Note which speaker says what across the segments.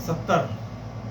Speaker 1: 70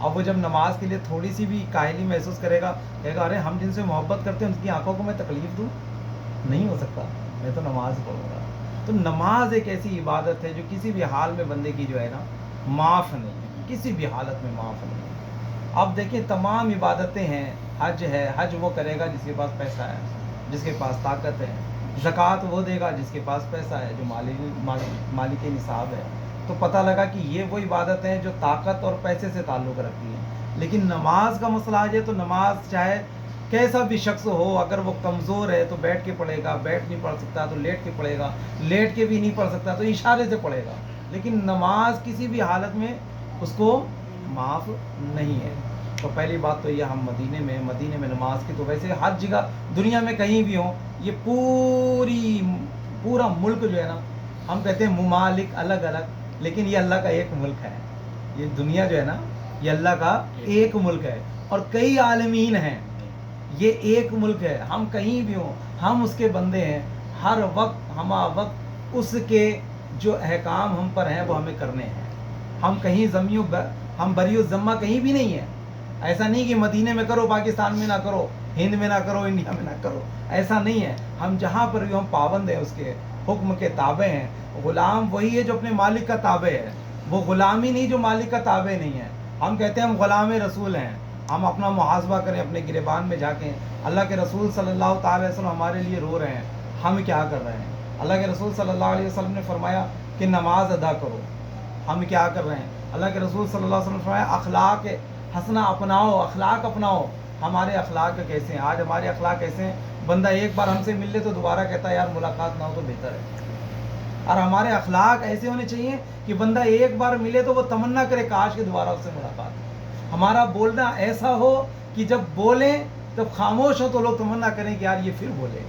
Speaker 1: اب وہ جب نماز کے لیے تھوڑی سی بھی کاہلی محسوس کرے گا، کہے گا ارے ہم جن سے محبت کرتے ہیں ان کی آنکھوں کو میں تکلیف دوں، نہیں ہو سکتا، میں تو نماز پڑھوں گا۔ تو نماز ایک ایسی عبادت ہے جو کسی بھی حال میں بندے کی جو ہے نا معاف نہیں ہے، کسی بھی حالت میں معاف نہیں ہے۔ اب دیکھیں تمام عبادتیں ہیں، حج ہے، حج وہ کرے گا جس کے پاس پیسہ ہے، جس کے پاس طاقت ہے، زکوٰۃ وہ دے گا جس کے پاس پیسہ ہے، جو مالک نصاب ہے۔ تو پتہ لگا کہ یہ وہ عبادت ہیں جو طاقت اور پیسے سے تعلق رکھتی ہیں۔ لیکن نماز کا مسئلہ آ جائے تو نماز چاہے کیسا بھی شخص ہو، اگر وہ کمزور ہے تو بیٹھ کے پڑھے گا، بیٹھ نہیں پڑھ سکتا تو لیٹ کے پڑھے گا، لیٹ کے بھی نہیں پڑھ سکتا تو اشارے سے پڑھے گا، لیکن نماز کسی بھی حالت میں اس کو معاف نہیں ہے۔ تو پہلی بات تو یہ ہم مدینے میں نماز کی تو ویسے ہر جگہ دنیا میں کہیں بھی ہوں، یہ پورا ملک جو ہے نا، ہم کہتے ہیں ممالک الگ الگ، لیکن یہ اللہ کا ایک ملک ہے۔ یہ دنیا جو ہے نا یہ اللہ کا ایک ملک ہے، اور کئی عالمین ہیں، یہ ایک ملک ہے۔ ہم کہیں بھی ہوں ہم اس کے بندے ہیں، ہر وقت ہما وقت اس کے جو احکام ہم پر ہیں وہ ہمیں کرنے ہیں۔ ہم کہیں ہم بری الذمہ کہیں بھی نہیں ہیں۔ ایسا نہیں کہ مدینے میں کرو پاکستان میں نہ کرو، ہند میں نہ کرو، انڈیا میں نہ کرو، ایسا نہیں ہے۔ ہم جہاں پر بھی ہم پابند ہیں، اس کے حکم کے تابع ہیں۔ غلام وہی ہے جو اپنے مالک کا تابع ہے، وہ غلامی نہیں جو مالک کا تابع نہیں ہے۔ ہم کہتے ہیں ہم غلام رسول ہیں، ہم اپنا محاسبہ کریں اپنے گریبان میں جا کے، اللہ کے رسول صلی اللہ تعالی علیہ وسلم ہمارے لیے رو رہے ہیں، ہم کیا کر رہے ہیں؟ اللہ کے رسول صلی اللہ علیہ وسلم نے فرمایا کہ نماز ادا کرو، ہم کیا کر رہے ہیں؟ اللہ کے رسول صلی اللہ علیہ وسلم نے فرمایا اخلاق حسنہ اپناؤ، اخلاق اپناؤ۔ ہمارے اخلاق کیسے ہیں؟ آج ہمارے اخلاق کیسے ہیں؟ بندہ ایک بار ہم سے مل لے تو دوبارہ کہتا ہے یار ملاقات نہ ہو تو بہتر ہے۔ اور ہمارے اخلاق ایسے ہونے چاہیے کہ بندہ ایک بار ملے تو وہ تمنا کرے کاش کہ دوبارہ اس سے ملاقات ہو۔ ہمارا بولنا ایسا ہو کہ جب بولیں جب خاموش ہو تو لوگ تمنا کریں کہ یار یہ پھر بولے،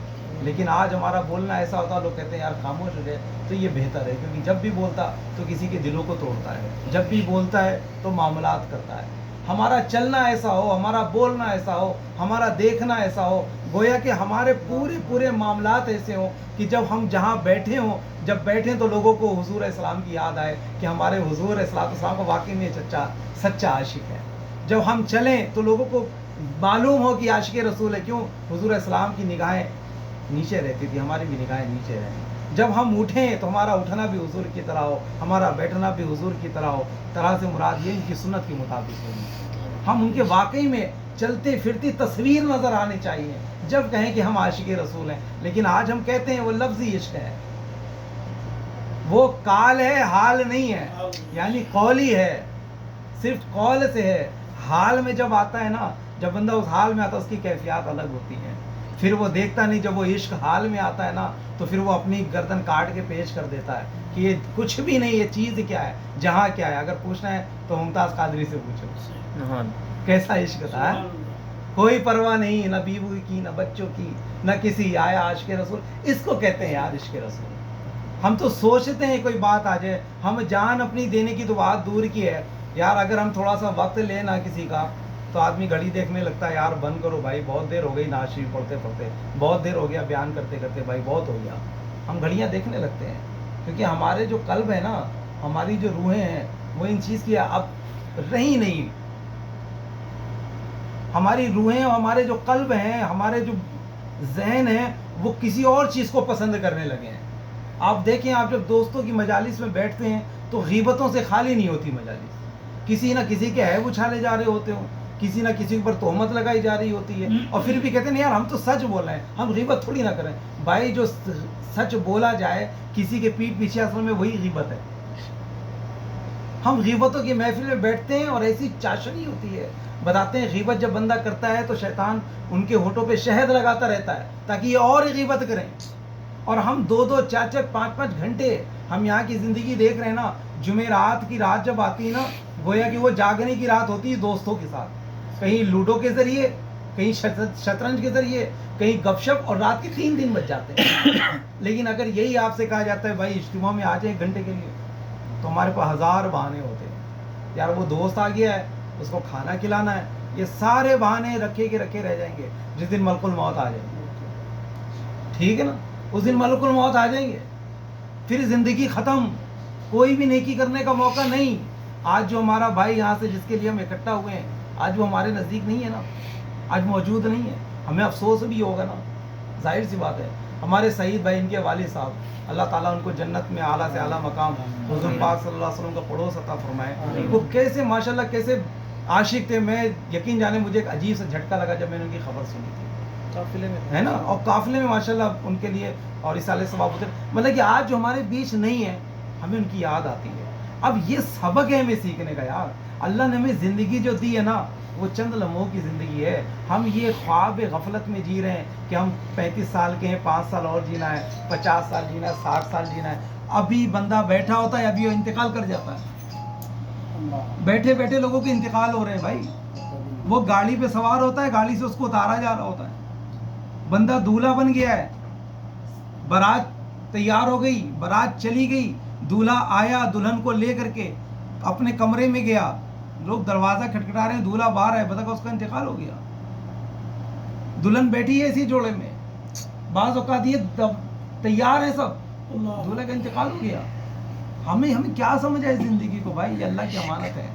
Speaker 1: لیکن آج ہمارا بولنا ایسا ہوتا ہے لوگ کہتے ہیں یار خاموش ہو جائے تو یہ بہتر ہے، کیونکہ جب بھی بولتا تو کسی کے دلوں کو توڑتا ہے، جب بھی بولتا ہے تو معاملات کرتا ہے۔ ہمارا چلنا ایسا ہو، ہمارا بولنا ایسا ہو، ہمارا دیکھنا ایسا ہو، گویا کہ ہمارے پورے معاملات ایسے ہوں کہ جب ہم جہاں بیٹھے ہوں، جب بیٹھیں تو لوگوں کو حضور السلام کی یاد آئے کہ ہمارے حضور السلام کو واقعی میں سچا عاشق ہے۔ جب ہم چلیں تو لوگوں کو معلوم ہو کہ عاشق رسول ہے، کیوں؟ حضور السلام کی نگاہیں نیچے رہتی تھی، ہماری بھی نگاہیں نیچے رہیں۔ جب ہم اٹھیں تو ہمارا اٹھنا بھی حضور کی طرح ہو، ہمارا بیٹھنا بھی حضور کی طرح ہو، طرح سے مراد یہ ان کی سنت کے مطابق ہوگی۔ ہم ان کے واقعی میں چلتے پھرتی تصویر نظر آنے چاہیے جب کہیں کہ ہم عاشق رسول ہیں، لیکن آج ہم کہتے ہیں وہ لفظی عشق ہے، وہ قال ہے، حال نہیں ہے، یعنی قولی ہے، صرف قول سے ہے۔ حال میں جب آتا ہے نا، جب بندہ اس حال میں آتا ہے اس کی کیفیات الگ ہوتی ہیں، پھر وہ دیکھتا نہیں۔ جب وہ عشق حال میں آتا ہے نا تو پھر وہ اپنی گردن کاٹ کے پیش کر دیتا ہے کہ یہ کچھ بھی نہیں، یہ چیز کیا ہے، جہاں کیا ہے۔ اگر پوچھنا ہے تو ممتاز قادری سے پوچھو کیسا عشق تھا، کوئی پرواہ نہیں، نہ بیوی کی، نہ بچوں کی، نہ کسی آیا عاشق رسول، اس کو کہتے ہیں یار عشق رسول۔ ہم تو سوچتے ہیں کوئی بات آ جائے، ہم جان اپنی دینے کی تو بات دور کی ہے یار، اگر ہم تھوڑا سا وقت لیں نا کسی کا تو آدمی گھڑی دیکھنے لگتا ہے، یار بند کرو بھائی، بہت دیر ہو گئی نعت شریف پڑھتے پڑھتے، بہت دیر ہو گیا بیان کرتے کرتے، بھائی بہت ہو گیا۔ ہم گھڑیاں دیکھنے لگتے ہیں، کیونکہ ہمارے جو قلب ہے نا، ہماری جو روحیں ہیں وہ ان چیز کی اب رہی نہیں۔ ہماری روحیں، ہمارے جو قلب ہیں، ہمارے جو ذہن ہیں، وہ کسی اور چیز کو پسند کرنے لگے ہیں۔ آپ دیکھیں، آپ جب دوستوں کی مجالس میں بیٹھتے ہیں تو غیبتوں سے خالی نہیں ہوتی مجالس، کسی نہ کسی کے عیب اچھالے جا رہے ہوتے ہوں، کسی نہ کسی پر تہمت لگائی جا رہی ہوتی ہے، اور پھر بھی کہتے ہیں یار ہم تو سچ بول رہے ہیں، ہم غیبت تھوڑی نہ کریں۔ بھائی جو سچ بولا جائے کسی کے پیٹھ پیچھے، اصل میں وہی غیبت ہے۔ ہم غیبتوں کی محفل میں بیٹھتے ہیں اور ایسی چاشنی ہوتی ہے، بتاتے ہیں غیبت جب بندہ کرتا ہے تو شیطان ان کے ہونٹوں پہ شہد لگاتا رہتا ہے تاکہ یہ اور غیبت کریں، اور ہم 2-2 4-4 5-5 گھنٹے ہم یہاں کی زندگی دیکھ رہے ہیں نا۔ جمعرات کی رات جب آتی ہے نا، گویا کہ وہ جاگنے کی رات ہوتی ہے دوستوں کے ساتھ، کہیں لوڈو کے ذریعے، کہیں شطرنج کے ذریعے، کہیں گپ شپ، اور رات کے 3 دن بج جاتے ہیں۔ لیکن اگر یہی آپ سے کہا جاتا ہے بھائی اجتماع میں آ جائیں 1 گھنٹے کے لیے، تو ہمارے پاس 1000 بہانے ہوتے ہیں، یار وہ دوست آ گیا ہے، اس کو کھانا کھلانا ہے، یہ سارے بہانے رکھے کے رکھے رہ جائیں گے جس دن ملک الموت آ جائیں گے۔ ٹھیک ہے نا، اس دن ملک الموت آ جائیں گے، پھر زندگی ختم، کوئی بھی نیکی کرنے کا موقع نہیں۔ آج جو ہمارا بھائی یہاں سے جس کے لیے ہم اکٹھا ہوئے ہیں آج وہ ہمارے نزدیک نہیں ہے نا, آج موجود نہیں ہے, ہمیں افسوس بھی ہوگا نا, ظاہر سی بات ہے. ہمارے سعید بھائی ان کے والد صاحب اللہ تعالیٰ ان کو جنت میں اعلیٰ سے اعلیٰ مقام حضور پاک صلی اللہ علیہ وسلم کا پڑوس عطا فرمائے. وہ کیسے ماشاءاللہ کیسے عاشق تھے, میں یقین جانے مجھے ایک عجیب سا جھٹکا لگا جب میں نے ان کی خبر سنی تھی قافلے میں, ہے نا, اور قافلے میں ماشاءاللہ ان کے لیے اور اصالے ثواب ہوتے, مطلب کہ آج جو ہمارے بیچ نہیں ہے ہمیں ان کی یاد آتی ہے. اب یہ سبق ہے ہمیں سیکھنے کا یار. اللہ نے ہمیں زندگی جو دی ہے نا وہ چند لمحوں کی زندگی ہے. ہم یہ خواب غفلت میں جی رہے ہیں کہ ہم 35 سال کے ہیں, 5 سال اور جینا ہے, 50 سال جینا ہے, 60 سال جینا ہے. ابھی بندہ بیٹھا ہوتا ہے ابھی وہ انتقال کر جاتا ہے. بیٹھے بیٹھے لوگوں کے انتقال ہو رہے ہیں بھائی. وہ گاڑی پہ سوار ہوتا ہے, گاڑی سے اس کو اتارا جا رہا ہوتا ہے. بندہ دولہا بن گیا ہے, بارات تیار ہو گئی, بارات چلی گئی, دولہا آیا دلہن کو لے کر کے اپنے کمرے میں گیا, لوگ دروازہ کھٹکھٹا رہے ہیں, دولہا باہر ہے, پتہ کہ اس کا انتقال ہو گیا. دلہن بیٹھی ہے اسی جوڑے میں, بعض اوقات یہ تیار ہے سب, دولہے کا انتقال ہو گیا. ہمیں کیا سمجھ ہے اس زندگی کو بھائی, یہ اللہ کی امانت ہے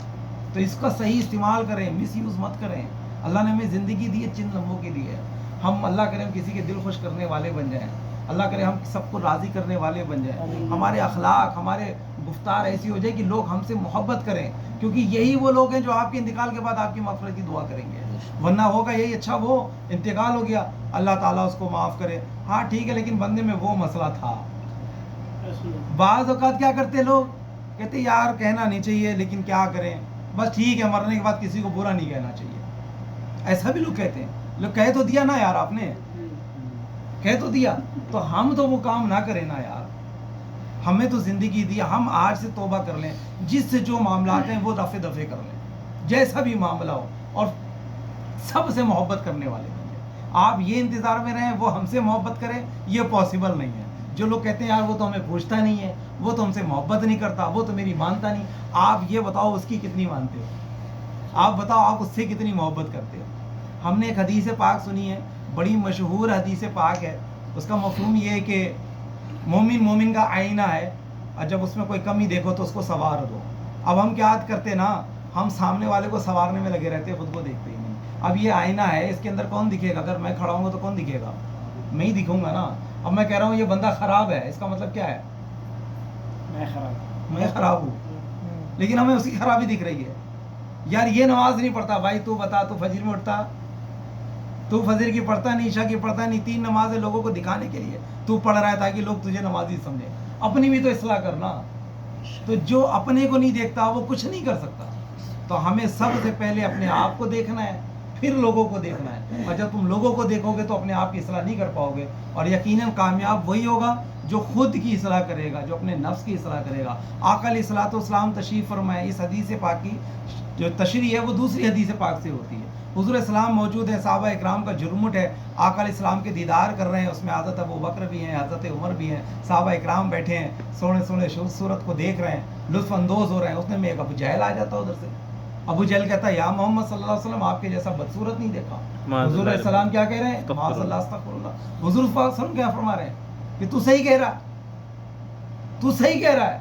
Speaker 1: تو اس کا صحیح استعمال کریں, مس یوز مت کریں. اللہ نے ہمیں زندگی دی ہے چند لمحوں کے لیے. ہم اللہ کرے ہم کسی کے دل خوش کرنے والے بن جائیں, اللہ کرے ہم سب کو راضی کرنے والے بن جائیں, ہمارے اخلاق ہمارے گفتار ایسی ہو جائے کہ لوگ ہم سے محبت کریں, کیونکہ یہی وہ لوگ ہیں جو آپ کے انتقال کے بعد آپ کی مغفرت کی دعا کریں گے. ورنہ ہوگا یہی اچھا وہ انتقال ہو گیا, اللہ تعالیٰ اس کو معاف کرے, ہاں ٹھیک ہے, لیکن بندے میں وہ مسئلہ تھا. بعض اوقات کیا کرتے لوگ, کہتے یار کہنا نہیں چاہیے لیکن کیا کریں, بس ٹھیک ہے مرنے کے بعد کسی کو برا نہیں کہنا چاہیے. ایسا بھی لوگ کہتے ہیں. لوگ کہہ تو دیا نا یار, آپ نے کہہ تو دیا, تو ہم تو وہ کام نہ کریں نا یار. ہمیں تو زندگی دی, ہم آج سے توبہ کر لیں, جس سے جو معاملات ہیں وہ رفع دفع کر لیں, جیسا بھی معاملہ ہو, اور سب سے محبت کرنے والے بن جائیں. آپ یہ انتظار میں رہیں وہ ہم سے محبت کریں, یہ پاسبل نہیں ہے. جو لوگ کہتے ہیں یار وہ تو ہمیں پوچھتا نہیں ہے, وہ تو ہم سے محبت نہیں کرتا, وہ تو میری مانتا نہیں, آپ یہ بتاؤ اس کی کتنی مانتے ہو, آپ بتاؤ آپ اس سے کتنی محبت کرتے ہو. ہم نے ایک حدیث پاک سنی ہے, بڑی مشہور حدیث پاک ہے, اس کا مفہوم یہ ہے کہ مومن کا آئینہ ہے, اور جب اس میں کوئی کمی دیکھو تو اس کو سنوار دو. اب ہم کیا کرتے نا, ہم سامنے والے کو سنوارنے میں لگے رہتے, خود کو دیکھتے ہی نہیں. اب یہ آئینہ ہے, اس کے اندر کون دکھے گا؟ اگر میں کھڑا ہوں گا تو کون دکھے گا؟ میں ہی دکھوں گا نا. اب میں کہہ رہا ہوں یہ بندہ خراب ہے, اس کا مطلب کیا ہے؟ میں خراب ہوں, لیکن ہمیں اس کی خرابی دکھ رہی ہے. یار یہ نماز نہیں پڑھتا, بھائی تو بتا, تو فجر میں اٹھتا, تو فجر کی پڑھتا نہیں, عشاء کی پڑھتا نہیں, 3 نمازیں لوگوں کو دکھانے کے لیے تو پڑھ رہا ہے تاکہ لوگ تجھے نمازی سمجھیں. اپنی بھی تو اصلاح کرنا. تو جو اپنے کو نہیں دیکھتا وہ کچھ نہیں کر سکتا. تو ہمیں سب سے پہلے اپنے آپ کو دیکھنا ہے, پھر لوگوں کو دیکھنا ہے. اور جب تم لوگوں کو دیکھو گے تو اپنے آپ کی اصلاح نہیں کر پاؤ گے, اور یقیناً کامیاب وہی ہوگا جو خود کی اصلاح کرے گا, جو اپنے نفس کی اصلاح کرے گا. آقا علیہ الصلوۃ والسلام تشریف فرمائے, اس حدیث پاک کی جو تشریح ہے وہ دوسری حدیث پاک سے ہوتی ہے. حضور السلام موجود ہے, صحابہ اکرام کا جرمٹ ہے, آقا علیہ السلام کے دیدار کر رہے ہیں, اس میں حضرت ابو بکر بھی ہیں, حضرت عمر بھی ہیں, صحابہ اکرام بیٹھے ہیں, سونے صورت کو دیکھ رہے ہیں, لطف اندوز ہو رہے ہیں. اس میں ایک ابو جہل آ جاتا ادھر سے. ابو جہل کہتا ہے یا محمد صلی اللہ علیہ وسلم, آپ کے جیسا بدصورت نہیں دیکھا. حضور علیہ السلام کیا کہہ رہے ہیں؟ معاذ اللہ, استغفر اللہ. حضور صلی اللہ علیہ وسلم کیا فرما رہے ہیں کہ تو صحیح کہہ رہا ہے, تو صحیح کہہ رہا ہے.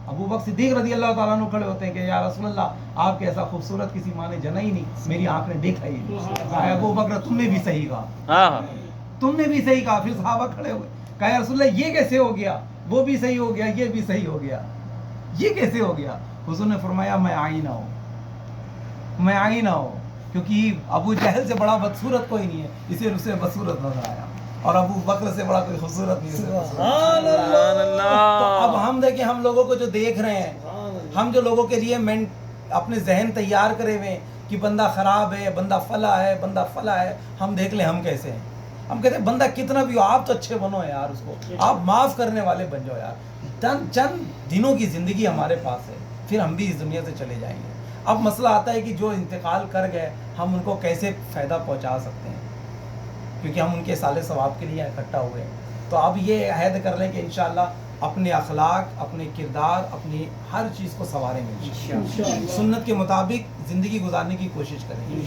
Speaker 1: ابو بکر صدیق رضی اللہ تعالیٰ عنہ کھڑے ہوتے ہیں کہ یا رسول اللہ آپ کے ایسا خوبصورت کسی ماں نے جنا ہی نہیں, میری آنکھ نے دیکھا ہی نہیں. ابو بکر تم نے بھی صحیح کہا, تم نے بھی صحیح کہا. پھر صحابہ کھڑے ہوئے, کہا یا رسول اللہ یہ کیسے ہو گیا, وہ بھی صحیح ہو گیا, یہ بھی صحیح ہو گیا, یہ کیسے ہو گیا؟ حضور نے فرمایا میں آئینہ ہوں, میں آئینہ ہوں. کیونکہ ابو جہل سے بڑا بدصورت کوئی نہیں ہے, اسے اسے بدصورت نظر آیا, اور ابو بکر سے بڑا کوئی خوبصورت نہیں. سبحان اللہ. تو اب ہم دیکھیں, ہم لوگوں کو جو دیکھ رہے ہیں, ہم جو لوگوں کے لیے اپنے ذہن تیار کرے ہوئے کہ بندہ خراب ہے, بندہ فلاں ہے, بندہ فلاں ہے, ہم دیکھ لیں ہم کیسے ہیں. ہم کہتے ہیں بندہ کتنا بھی ہو آپ تو اچھے بنو یار, اس کو آپ معاف کرنے والے بن جاؤ یار. چند دنوں کی زندگی ہمارے پاس ہے, پھر ہم بھی اس دنیا سے چلے جائیں گے. اب مسئلہ آتا ہے کہ جو انتقال کر گئے ہم ان کو کیسے فائدہ پہنچا سکتے ہیں, کیونکہ ہم ان کے سالے ثواب کے لیے اکٹھا ہوئے ہیں. تو اب یہ عہد کر لیں کہ انشاءاللہ اپنے اخلاق, اپنے کردار, اپنی ہر چیز کو سنواریں گے, سنت کے مطابق زندگی گزارنے کی کوشش کریں گے.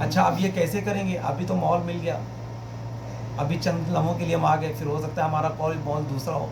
Speaker 1: اچھا اب یہ کیسے کریں گے؟ ابھی تو ماحول مل گیا, ابھی چند لمحوں کے لیے ہم آ گئے, پھر ہو سکتا ہے ہمارا ماحول دوسرا ہو.